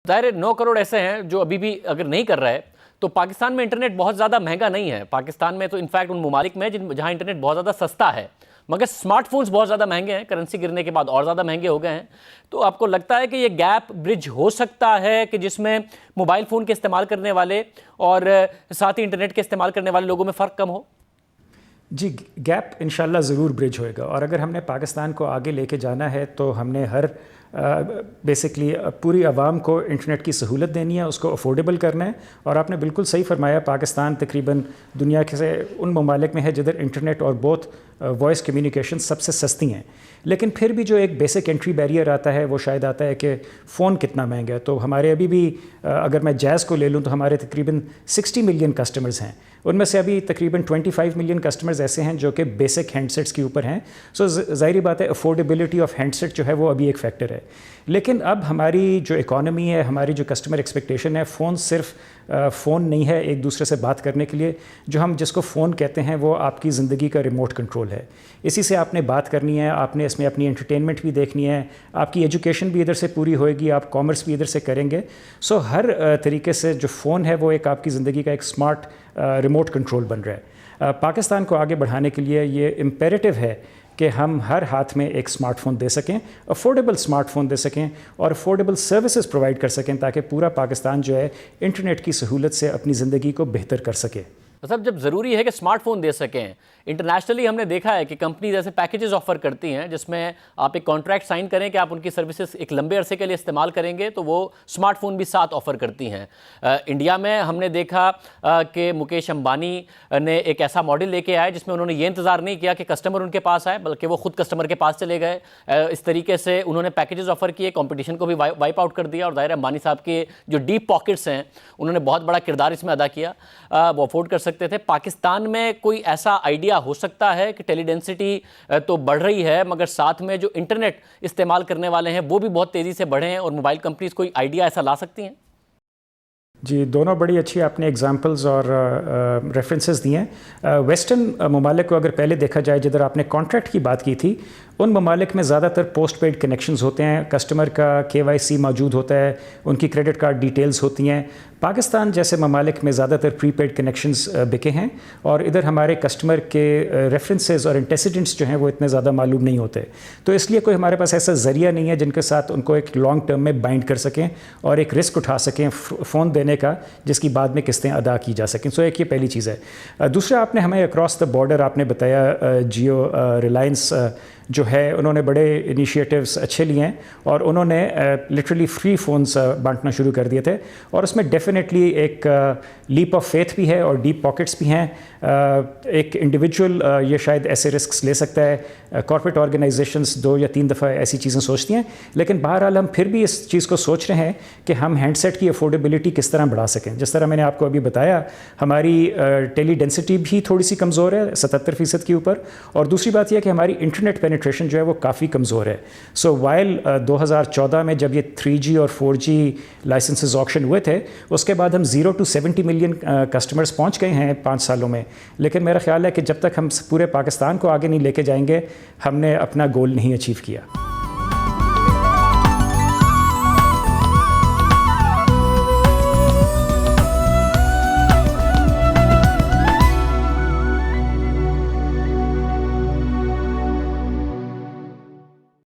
ظاہر ہے 9 کروڑ ایسے ہیں جو ابھی بھی اگر نہیں کر رہے تو پاکستان میں انٹرنیٹ بہت زیادہ مہنگا نہیں ہے. پاکستان میں تو انفیکٹ ان ممالک میں جہاں انٹرنیٹ بہت زیادہ سستا ہے، مگر سمارٹ فونز بہت زیادہ مہنگے ہیں، کرنسی گرنے کے بعد اور زیادہ مہنگے ہو گئے ہیں. تو آپ کو لگتا ہے کہ یہ گیپ برج ہو سکتا ہے کہ جس میں موبائل فون کے استعمال کرنے والے اور ساتھ ہی انٹرنیٹ کے استعمال کرنے والے لوگوں میں فرق کم ہو؟ جی، گیپ انشاءاللہ ضرور برج ہوئے گا، اور اگر ہم نے پاکستان کو آگے لے کے جانا ہے تو ہم نے بیسکلی پوری عوام کو انٹرنیٹ کی سہولت دینی ہے، اس کو افورڈیبل کرنا ہے. اور آپ نے بالکل صحیح فرمایا، پاکستان تقریباً دنیا کے سے ان ممالک میں ہے جدھر انٹرنیٹ اور بوتھ وائس کمیونیکیشن سب سے سستی ہیں. لیکن پھر بھی جو ایک بیسک انٹری بیریئر آتا ہے وہ شاید آتا ہے کہ فون کتنا مہنگا ہے. تو ہمارے ابھی بھی اگر میں جائز کو لے لوں تو ہمارے تقریباً 60 ملین کسٹمرز ہیں، ان میں سے ابھی تقریباً 25 ملین کسٹمرز ایسے ہیں جو کہ بیسک ہینڈ سیٹس کے اوپر ہیں. سو ظاہری بات ہے افورڈیبلٹی آف ہینڈ سیٹ جو ہے وہ ابھی ایک فیکٹر ہے. لیکن اب ہماری جو اکانومی ہے، ہماری جو کسٹمر ایکسپیکٹیشن ہے، فون صرف فون نہیں ہے ایک دوسرے سے بات کرنے کے لیے. جو ہم جس کو فون کہتے ہیں وہ آپ کی زندگی کا ریموٹ کنٹرول ہے. اسی سے آپ نے بات کرنی ہے، آپ نے اس میں اپنی انٹرٹینمنٹ بھی دیکھنی ہے، آپ کی ایجوکیشن بھی ادھر سے پوری ہوئے گی، آپ کامرس بھی ادھر سے کریں گے. سو ہر طریقے سے جو فون ہے وہ ایک آپ کی زندگی کا ایک اسمارٹ ریموٹ کنٹرول بن رہا ہے. پاکستان کو آگے بڑھانے کے لیے یہ امپیریٹو ہے کہ ہم ہر ہاتھ میں ایک اسمارٹ فون دے سکیں، افورڈیبل اسمارٹ فون دے سکیں اور افورڈیبل سروسز پرووائڈ کر سکیں، تاکہ پورا پاکستان جو ہے انٹرنیٹ کی سہولت سے اپنی زندگی کو بہتر کر سکے. مطلب جب ضروری ہے کہ اسمارٹ فون دے سکیں، انٹرنیشنلی ہم نے دیکھا ہے کہ کمپنیز ایسے پیکیجز آفر کرتی ہیں جس میں آپ ایک کانٹریکٹ سائن کریں کہ آپ ان کی سروسز ایک لمبے عرصے کے لیے استعمال کریں گے تو وہ اسمارٹ فون بھی ساتھ آفر کرتی ہیں. انڈیا میں ہم نے دیکھا کہ مکیش امبانی نے ایک ایسا ماڈل لے کے آئے جس میں انہوں نے یہ انتظار نہیں کیا کہ کسٹمر ان کے پاس آئے، بلکہ وہ خود کسٹمر کے پاس چلے گئے. اس طریقے سے انہوں نے پیکیجز آفر کیے، کمپٹیشن کو بھی وائپ آؤٹ کر دیا. اور ظاہر ہے امبانی صاحب کے جو ڈیپ پاکٹس ہیں انہوں نے بہت بڑا کردار اس میں ادا کیا، وہ افورڈ کر سکتے تھے. پاکستان میں کوئی ایسا آئیڈیا ہو سکتا ہے کہ ٹیلی ڈینسٹی تو بڑھ رہی ہے مگر ساتھ میں جو انٹرنیٹ استعمال کرنے والے ہیں وہ بھی بہت تیزی سے بڑھے ہیں، اور موبائل کمپنیز کوئی آئیڈیا ایسا لا سکتی ہیں؟ جی، دونوں بڑی اچھی آپ نے ایگزامپلز اور ریفرنسز دی ہیں. ویسٹرن ممالک کو اگر پہلے دیکھا جائے جدھر آپ نے کانٹریکٹ کی بات کی تھی، ان ممالک میں زیادہ تر پوسٹ پیڈ کنیکشنز ہوتے ہیں، کسٹمر کا KYC موجود ہوتا ہے، ان کی کریڈٹ کارڈ ڈیٹیلز ہوتی ہیں. پاکستان جیسے ممالک میں زیادہ تر پری پیڈ کنیکشنز بکے ہیں، اور ادھر ہمارے کسٹمر کے ریفرنسز اور انٹیسیڈنٹس جو ہیں وہ اتنے زیادہ معلوم نہیں ہوتے. تو اس لیے کوئی ہمارے پاس ایسا ذریعہ نہیں ہے جن کے ساتھ ان کو ایک لانگ ٹرم میں بائنڈ کر سکیں اور ایک رسک اٹھا سکیں فون دینے کا جس کی بعد میں قسطیں ادا کی جا سکیں. سو ایک یہ پہلی چیز ہے. دوسرا، آپ نے ہمیں اکراس دا بارڈر آپ نے بتایا جیو ریلائنس جو ہے انہوں نے بڑے انیشیٹیوز اچھے لیے ہیں، اور انہوں نے لٹرلی فری فونز بانٹنا شروع کر دیے تھے. اور اس میں ڈیفینیٹلی ایک لیپ آف فیتھ بھی ہے اور ڈیپ پاکٹس بھی ہیں. ایک انڈیویجول یہ شاید ایسے رسکس لے سکتا ہے، کارپوریٹ آرگنائزیشنز 2 یا 3 دفعہ ایسی چیزیں سوچتی ہیں. لیکن بہرحال ہم پھر بھی اس چیز کو سوچ رہے ہیں کہ ہم ہینڈ سیٹ کی افورڈیبلٹی کس طرح بڑھا سکیں. جس طرح میں نے آپ کو ابھی بتایا، ہماری ٹیلی ڈینسٹی بھی تھوڑی سی کمزور ہے 77% کے اوپر، اور دوسری بات یہ کہ ہماری انٹرنیٹ پینیٹریشن جو ہے وہ کافی کمزور ہے. سو وائل 2014 میں جب یہ 3G اور 4G لائسنسز آکشن ہوئے تھے، اس کے بعد ہم 0 to 70 ملین کسٹمرز پہنچ گئے ہیں 5 سالوں میں. لیکن میرا خیال ہے کہ جب تک ہم پورے پاکستان کو آگے نہیں لے کے جائیں گے، ہم نے اپنا گول نہیں اچیو کیا.